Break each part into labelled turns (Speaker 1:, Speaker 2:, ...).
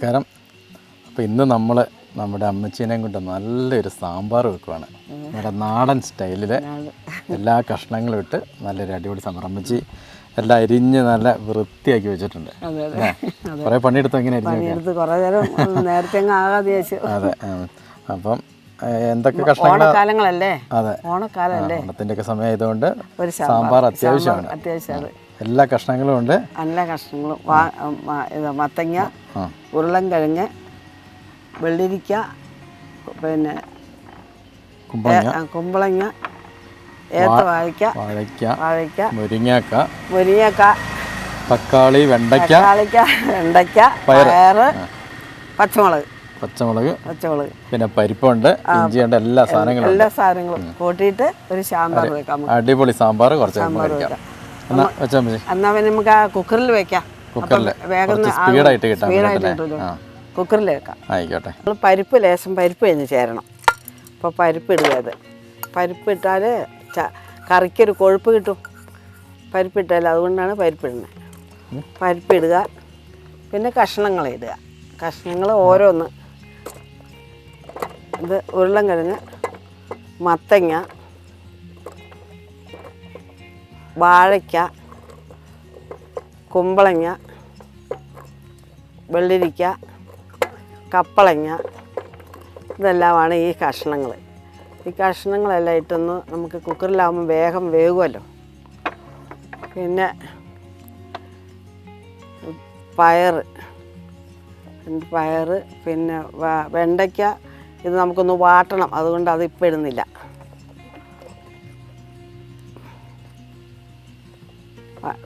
Speaker 1: നമസ്കാരം. അപ്പോൾ ഇന്ന് നമ്മൾ നമ്മുടെ അമ്മച്ചീനെയും കൊണ്ട് നല്ലൊരു സാമ്പാർ വെക്കുവാണ്. നമ്മുടെ നാടൻ സ്റ്റൈലിൽ എല്ലാ കഷ്ണങ്ങളും ഇട്ട് നല്ലൊരു അടിപൊളി സാമ്പാർ. അമ്മച്ചി എല്ലാം അരിഞ്ഞ് നല്ല വൃത്തിയാക്കി വെച്ചിട്ടുണ്ട്. കുറേ പണിയെടുത്ത് എങ്ങനെ അതെ. അപ്പം എന്തൊക്കെ കഷ്ണങ്ങളല്ലേ? അതെ, ഓണത്തിൻ്റെ ഒക്കെ സമയം ആയതുകൊണ്ട് സാമ്പാർ അത്യാവശ്യമാണ്. എല്ലാ കഷ്ണങ്ങളും ഉണ്ട്.
Speaker 2: എല്ലാ കഷ്ണങ്ങളും മത്തങ്ങ, ഉരുളൻകിഴങ്ങ്, വെള്ളരിക്ക, പിന്നെ കുമ്പളങ്ങ, ഏത്തവാഴയ്ക്ക, മുരിങ്ങക്ക, തക്കാളി, വെണ്ടയ്ക്ക, പയറ്, പച്ചമുളക്, പിന്നെ പരിപ്പുണ്ട്, ഇഞ്ചിയുണ്ട്. എല്ലാ സാധനങ്ങളും
Speaker 1: കൂട്ടിയിട്ട് ഒരു സാമ്പാർ വെക്കാം. അടിപൊളി സാമ്പാർ കുറച്ച് കഴിക്കാം.
Speaker 2: എന്നാ നമുക്ക് കുക്കറിൽ വെക്കാം.
Speaker 1: സ്പീഡായിട്ട് കിട്ടാം.
Speaker 2: കുക്കറിൽ വെക്കാം.
Speaker 1: ആയിക്കോട്ടെ.
Speaker 2: പരിപ്പ് ലേശം പരിപ്പ് കഴിഞ്ഞ് ചേരണം. അപ്പോൾ പരിപ്പ് ഇടുക. അത് പരിപ്പിട്ടാൽ കറിക്കൊരു കൊഴുപ്പ് കിട്ടും. പരിപ്പിട്ടാൽ അതുകൊണ്ടാണ് പരിപ്പിടുന്നത്. പരിപ്പിടുക. പിന്നെ കഷ്ണങ്ങൾ ഇടുക. കഷ്ണങ്ങൾ ഓരോന്ന്. ഇത് ഉരുളൻകിഴങ്ങ്, മത്തങ്ങ, വാഴയ്ക്ക, കുമ്പളങ്ങ, വെള്ളരിക്ക, കപ്പളങ്ങ, ഇതെല്ലാമാണ് ഈ കഷ്ണങ്ങൾ. ഈ കഷ്ണങ്ങളെല്ലാം ഇട്ടൊന്ന് നമുക്ക് കുക്കറിലാകുമ്പോൾ വേഗം വേകുമല്ലോ. പിന്നെ പയറ്, പിന്നെ വെണ്ടയ്ക്ക. ഇത് നമുക്കൊന്ന് വാട്ടണം, അതുകൊണ്ട് അത് ഇപ്പം ഇടുന്നില്ല.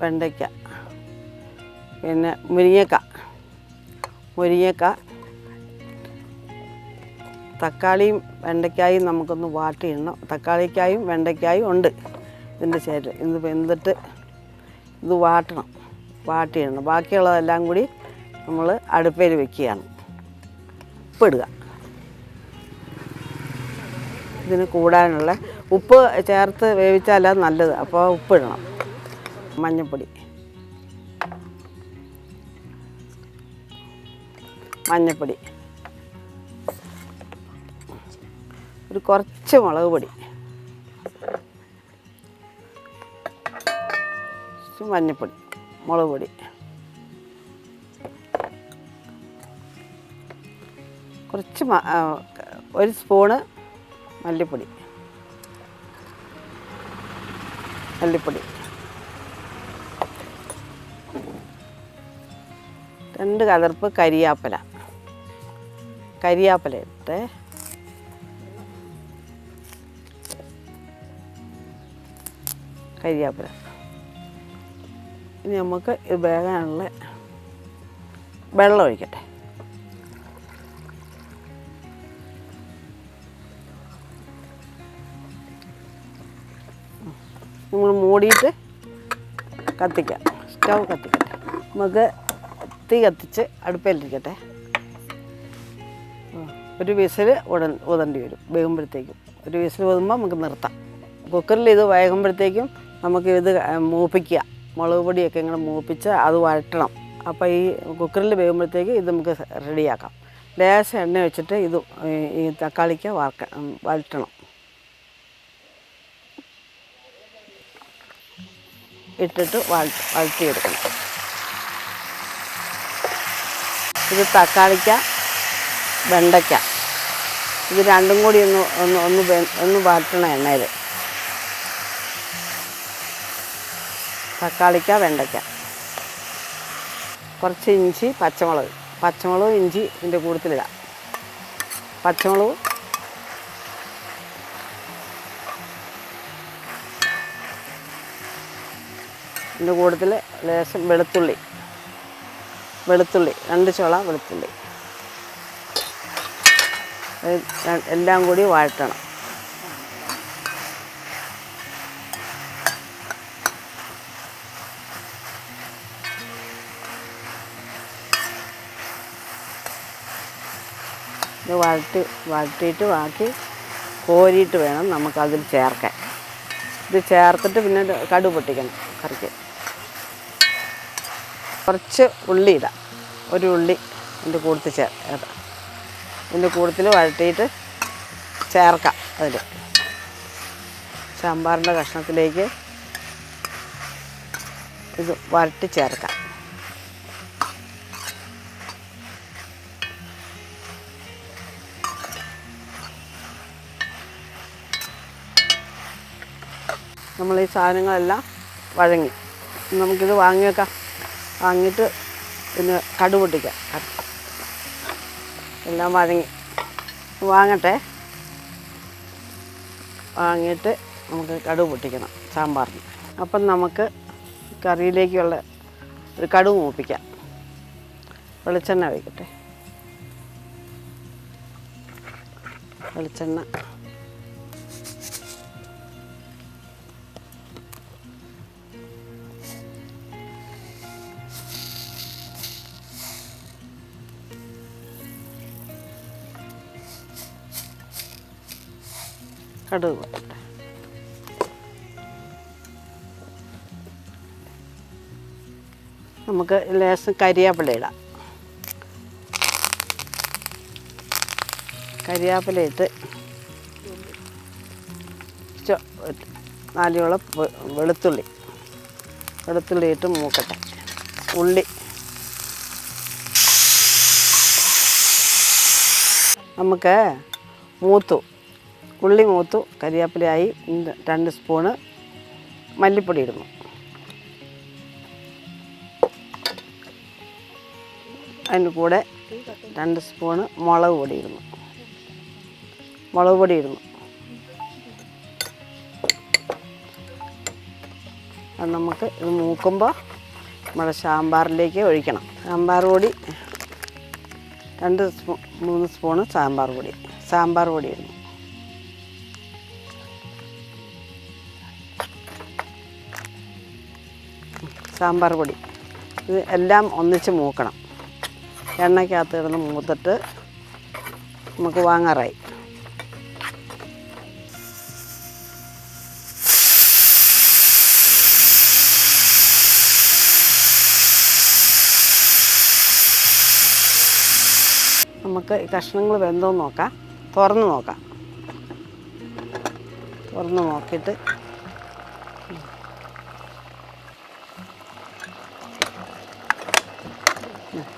Speaker 2: വെണ്ടയ്ക്ക, പിന്നെ മുരിങ്ങക്ക, തക്കാളിയും വെണ്ടയ്ക്കായും നമുക്കൊന്ന് വാട്ടിയിടണം. തക്കാളിക്കായും വെണ്ടയ്ക്കായും ഉണ്ട് ഇതിൻ്റെ ചേര്. ഇത് വെന്തിട്ട് ഇത് വാട്ടിയിടണം. ബാക്കിയുള്ളതെല്ലാം കൂടി നമ്മൾ അടുപ്പയിൽ വെക്കുകയാണ്. ഉപ്പിടുക. ഇതിന് കൂടാനുള്ള ഉപ്പ് ചേർത്ത് വേവിച്ചാലാണ് നല്ലത്. അപ്പോൾ ഉപ്പിടണം. മഞ്ഞൾപ്പൊടി, ഒരു കുറച്ച് മുളക് പൊടി, മഞ്ഞൾപ്പൊടി, മുളക് പൊടി, കുറച്ച് ഒരു സ്പൂണ് മല്ലിപ്പൊടി, 2 കലർപ്പ് കരിയാപ്പില ഇട്ട് ഇനി നമുക്ക് ഇത് വേകാനുള്ള വെള്ളം ഒഴിക്കട്ടെ. നമ്മൾ മൂടിയിട്ട് കത്തിക്കാം. സ്റ്റൗ കത്തിക്കട്ടെ. നമുക്ക് തീ കത്തിച്ച് അടുപ്പയിലിരിക്കട്ടെ. ഒരു വിസിൽ ഊതേണ്ടി വരും. വേകുമ്പോഴത്തേക്കും ഒരു വിസിൽ ഊതുമ്പോൾ നമുക്ക് നിർത്താം. കുക്കറിൽ ഇത് വേകുമ്പോഴത്തേക്കും നമുക്ക് ഇത് മൂപ്പിക്കുക. മുളക് പൊടിയൊക്കെ ഇങ്ങനെ മൂപ്പിച്ച് അത് വഴറ്റണം. അപ്പോൾ ഈ കുക്കറിൽ വേകുമ്പോഴത്തേക്ക് ഇത് നമുക്ക് റെഡിയാക്കാം. ലേശം എണ്ണ വെച്ചിട്ട് ഇത് ഈ തക്കാളിക്ക് വഴറ്റണം. ഇട്ടിട്ട് വഴറ്റിയെടുക്കണം. ഇത് തക്കാളിക്ക, വെണ്ടയ്ക്ക, ഇത് രണ്ടും കൂടി ഒന്ന് വഴറ്റണം എണ്ണയിൽ. തക്കാളിക്ക, വെണ്ടയ്ക്ക, കുറച്ച് ഇഞ്ചി, പച്ചമുളക്, ഇഞ്ചി ഇതിൻ്റെ കൂട്ടത്തിലിടാം. പച്ചമുളക്, ഇതിൻ്റെ കൂട്ടത്തിൽ ലേശം വെളുത്തുള്ളി, 2 ചുള വെളുത്തുള്ളി, എല്ലാം കൂടി വഴറ്റണം. ഇത് വഴറ്റിയിട്ട് ബാക്കി കോരിയിട്ട് വേണം നമുക്കതിൽ ചേർക്കാൻ. ഇത് ചേർത്തിട്ട് പിന്നെ കടുക് പൊട്ടിക്കണം കറിക്ക്. കുറച്ച് ഉള്ളി ഇടാം. ഒരു ഉള്ളി ഇതിൻ്റെ കൂട്ടത്തിൽ വഴറ്റിയിട്ട് ചേർക്കാം. അതിൽ സാമ്പാറിൻ്റെ കഷ്ണത്തിലേക്ക് ഇത് വരട്ടി ചേർക്കാം. നമ്മൾ ഈ സാധനങ്ങളെല്ലാം വഴങ്ങി. നമുക്കിത് വാങ്ങി വെക്കാം. വാങ്ങിയിട്ട് പിന്നെ കടുക് പൊട്ടിക്കാം. എല്ലാം വഴങ്ങി വാങ്ങട്ടെ. വാങ്ങിയിട്ട് നമുക്ക് കടുക് പൊട്ടിക്കണം സാമ്പാറിന്. അപ്പം നമുക്ക് കറിയിലേക്കുള്ള ഒരു കടുക് മൂപ്പിക്കാം. വെളിച്ചെണ്ണ ഒഴിക്കട്ടെ. വെളിച്ചെണ്ണ കടുക് പൊട്ടട്ടെ. നമുക്ക് ലേശം കരിവേപ്പില ഇടാം. കരിവേപ്പില ഇട്ട് 4 ഓളം വെളുത്തുള്ളി ഇട്ട് മൂക്കട്ടെ. ഉള്ളി നമുക്ക് ഉള്ളി മൂത്തു. കരിവേപ്പിലയായി. 2 സ്പൂണ് മല്ലിപ്പൊടി ഇടുന്നു. അതിന് കൂടെ 2 സ്പൂണ് മുളക് പൊടി ഇടുന്നു. അത് നമുക്ക് ഇത് മൂക്കുമ്പോൾ നമ്മുടെ സാമ്പാറിലേക്ക് ഒഴിക്കണം. സാമ്പാർ പൊടി 3 സ്പൂണ് സാമ്പാർ പൊടി ഇടുന്നു. സാമ്പാർ പൊടി ഇത് എല്ലാം ഒന്നിച്ച് മൂക്കണം. എണ്ണയ്ക്കകത്ത് കിടന്ന് മൂത്തിട്ട് നമുക്ക് വാങ്ങാറായി. നമുക്ക് ഈ കഷ്ണങ്ങൾ വെന്തോന്ന് നോക്കാം. തുറന്ന് നോക്കിയിട്ട്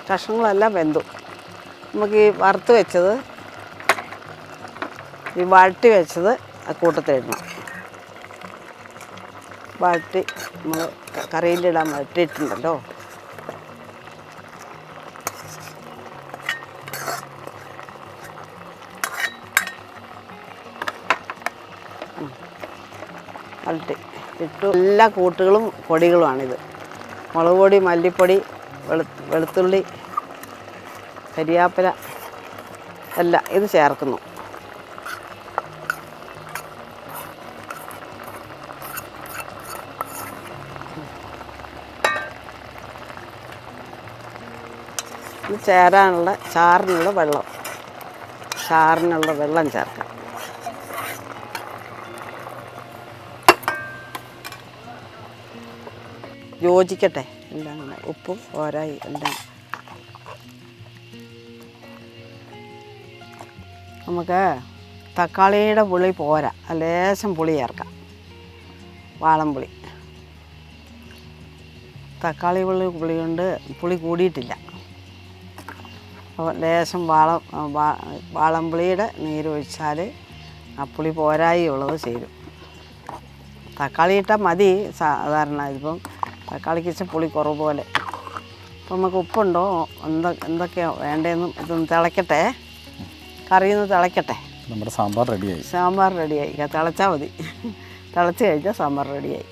Speaker 2: കഷ്ണങ്ങളെല്ലാം വെന്തു. നമുക്ക് ഈ വറുത്ത് വെച്ചത് വഴറ്റി വെച്ചത് ആ കൂട്ടത്തിലിടണം. വഴറ്റി നമ്മൾ കറിയിലിടാൻ വഴറ്റിയിട്ടുണ്ടല്ലോ. വഴറ്റി ഇട്ടു. എല്ലാ കൂട്ടുകളും പൊടികളുമാണിത്. മുളക് പൊടി, മല്ലിപ്പൊടി, വെളുത്തുള്ളി, കരിവേപ്പില എല്ലാം ഇത് ചേർക്കുന്നു. ഇത് ചാറിനുള്ള വെള്ളം ചേർക്കാം. യോജിക്കട്ടെ എല്ലാം കൂടെ. ഉപ്പും ഓരായി എല്ലാം. നമുക്ക് തക്കാളിയുടെ പുളി പോരാ, ലേശം പുളി ചേർക്കാം. വാളംപുളി. തക്കാളി പുളി കൊണ്ട് പുളി കൂടിയിട്ടില്ല. അപ്പോൾ ലേശം വാളംപുളിയുടെ നീരൊഴിച്ചാൽ ആ പുളി പോരായി ഉള്ളത് ചേരും. തക്കാളി ഇട്ടാൽ മതി സാധാരണ. ഇതിപ്പം തക്കാളിക്ക് ഇച്ചിരി പുളി കുറവ് പോലെ. അപ്പം നമുക്ക് ഉപ്പുണ്ടോ എന്തൊക്കെയാണ് വേണ്ടതെന്നും ഇതൊന്ന് തിളയ്ക്കട്ടെ. കറിയൊന്ന് തിളയ്ക്കട്ടെ.
Speaker 1: നമ്മുടെ സാമ്പാർ റെഡിയായി.
Speaker 2: തിളച്ചാൽ മതി. തിളച്ച് കഴിഞ്ഞാൽ സാമ്പാർ റെഡിയായി.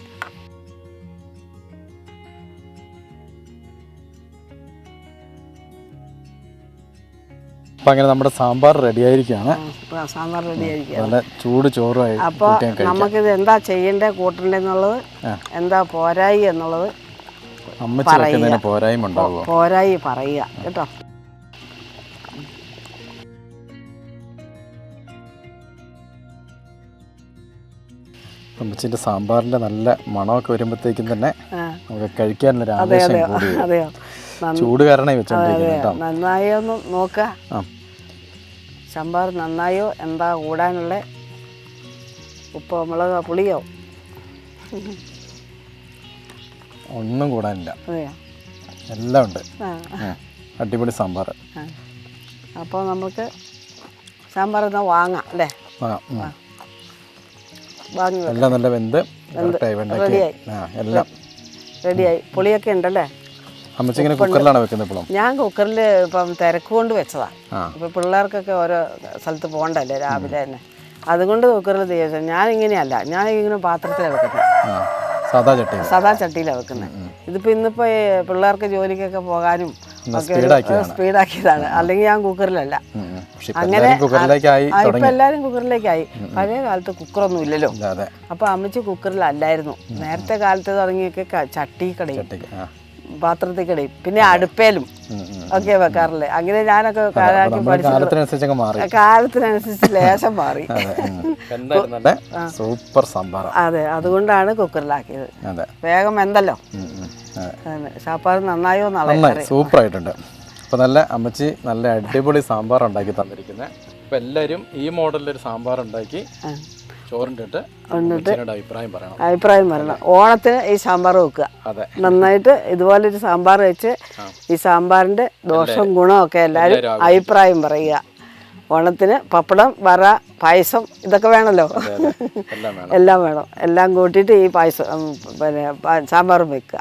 Speaker 1: അപ്പം അങ്ങനെ നമ്മുടെ സാമ്പാർ റെഡിയായിരിക്കുകയാണ്.
Speaker 2: നല്ല
Speaker 1: ചൂട് ചോറുമായി.
Speaker 2: അപ്പോൾ നമുക്കിത് എന്താ ചെയ്യേണ്ടത്, കൂട്ടണ്ടെന്നുള്ളത്, എന്താ പോരായി എന്നുള്ളത് പോരായി പറയുക കേട്ടോ.
Speaker 1: അമ്മച്ചിൻ്റെ സാമ്പാറിൻ്റെ നല്ല മണമൊക്കെ വരുമ്പോഴത്തേക്കും തന്നെ നമുക്ക് കഴിക്കാനുള്ളൊരു ആവേശം കൂടി.
Speaker 2: അതെയോ.
Speaker 1: ചൂട് കാരണമായി വെച്ചോണ്ടിരിക്കുന്നത് കേട്ടോ.
Speaker 2: നന്നായോ ഒന്ന് നോക്കുക.
Speaker 1: ആ
Speaker 2: സാമ്പാർ നന്നായോ, എന്താ കൂടാനുള്ള ഉപ്പോ മുളകോ പുളിയോ
Speaker 1: ഒന്നും കൂടാനില്ല,
Speaker 2: അതെയോ?
Speaker 1: എല്ലാം ഉണ്ട്.
Speaker 2: ആ
Speaker 1: അടിപൊളി സാമ്പാർ.
Speaker 2: അപ്പോൾ നമുക്ക് സാമ്പാർ എന്നാൽ വാങ്ങാം അല്ലേ? വാങ്ങി
Speaker 1: എല്ലാം നല്ല വെന്ത്
Speaker 2: റെഡിയായി.
Speaker 1: എല്ലാം
Speaker 2: റെഡിയായി. പുളിയൊക്കെ ഉണ്ടല്ലേ?
Speaker 1: അമ്മച്ചി ഇങ്ങനെ കുക്കറിലാണ് വെക്കുന്നത് ഇപ്പോഴും?
Speaker 2: ഞാൻ കുക്കറിൽ ഇപ്പം തിരക്ക് കൊണ്ട് വെച്ചതാണ്. ഇപ്പം പിള്ളേർക്കൊക്കെ ഓരോ സ്ഥലത്ത് പോകണ്ടല്ലേ രാവിലെ തന്നെ, അതുകൊണ്ട് കുക്കറിൽ തീർച്ച. ഞാനിങ്ങനെയല്ല, ഞാനിങ്ങനെ പാത്രത്തിലാണ് വെക്കുന്നത്, സാദാ ചട്ടിയിലാണ് വെക്കുന്നത്. ഇതിപ്പോൾ ഇന്നിപ്പോൾ പിള്ളേർക്ക് ജോലിക്കൊക്കെ പോകാനും ഒക്കെ സ്പീഡാക്കിയതാണ്. അല്ലെങ്കിൽ ഞാൻ കുക്കറിലല്ല. അങ്ങനെ ഇപ്പം എല്ലാവരും കുക്കറിലേക്കായി. പഴയ കാലത്ത് കുക്കറൊന്നും ഇല്ലല്ലോ. അപ്പോൾ അമ്മച്ചി കുക്കറിലല്ലായിരുന്നു. നേരത്തെ കാലത്ത് തുടങ്ങിയൊക്കെ ചട്ടി കടയും പാത്രത്തിൽ കടയും പിന്നെ അടുപ്പേലും ഒക്കെ വെക്കാറില്ലേ. അങ്ങനെ ഞാനൊക്കെ കാലത്തിനനുസരിച്ച് ലേശം മാറി.
Speaker 1: സൂപ്പർ സാമ്പാർ.
Speaker 2: അതെ, അതുകൊണ്ടാണ് കുക്കറിലാക്കിയത്. വേഗം എന്തല്ലോ സാമ്പാർ നന്നായോ?
Speaker 1: സൂപ്പർ ആയിട്ടുണ്ട്. അപ്പോൾ നല്ല അമ്മച്ചി നല്ല അടിപൊളി സാമ്പാർ ഉണ്ടാക്കി തന്നിരിക്കുന്നത്. അപ്പോൾ എല്ലാവരും ഈ മോഡലിലൊരു സാമ്പാർ ഉണ്ടാക്കി ചോറിൻ്റെ
Speaker 2: അഭിപ്രായം പറയണം. ഓണത്തിന് ഈ സാമ്പാർ വെക്കുക. നന്നായിട്ട് ഇതുപോലൊരു സാമ്പാർ വെച്ച് ഈ സാമ്പാറിൻ്റെ ദോഷവും ഗുണവും ഒക്കെ എല്ലാവരും അഭിപ്രായം പറയുക. ഓണത്തിന് പപ്പടം, വറ, പായസം ഇതൊക്കെ വേണമല്ലോ. എല്ലാം വേണം. എല്ലാം കൂട്ടിയിട്ട് ഈ പായസം പിന്നെ സാമ്പാറും വെക്കുക.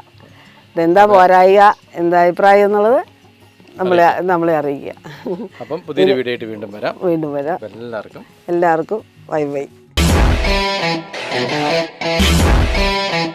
Speaker 2: ഇതെന്താ പോരായിക, എന്താ അഭിപ്രായം എന്നുള്ളത് നമ്മളെ അറിയിക്കുക.
Speaker 1: അപ്പം പുതിയൊരു വീഡിയോ ആയിട്ട് വീണ്ടും വരാം.
Speaker 2: എല്ലാവർക്കും ബൈ ബൈ.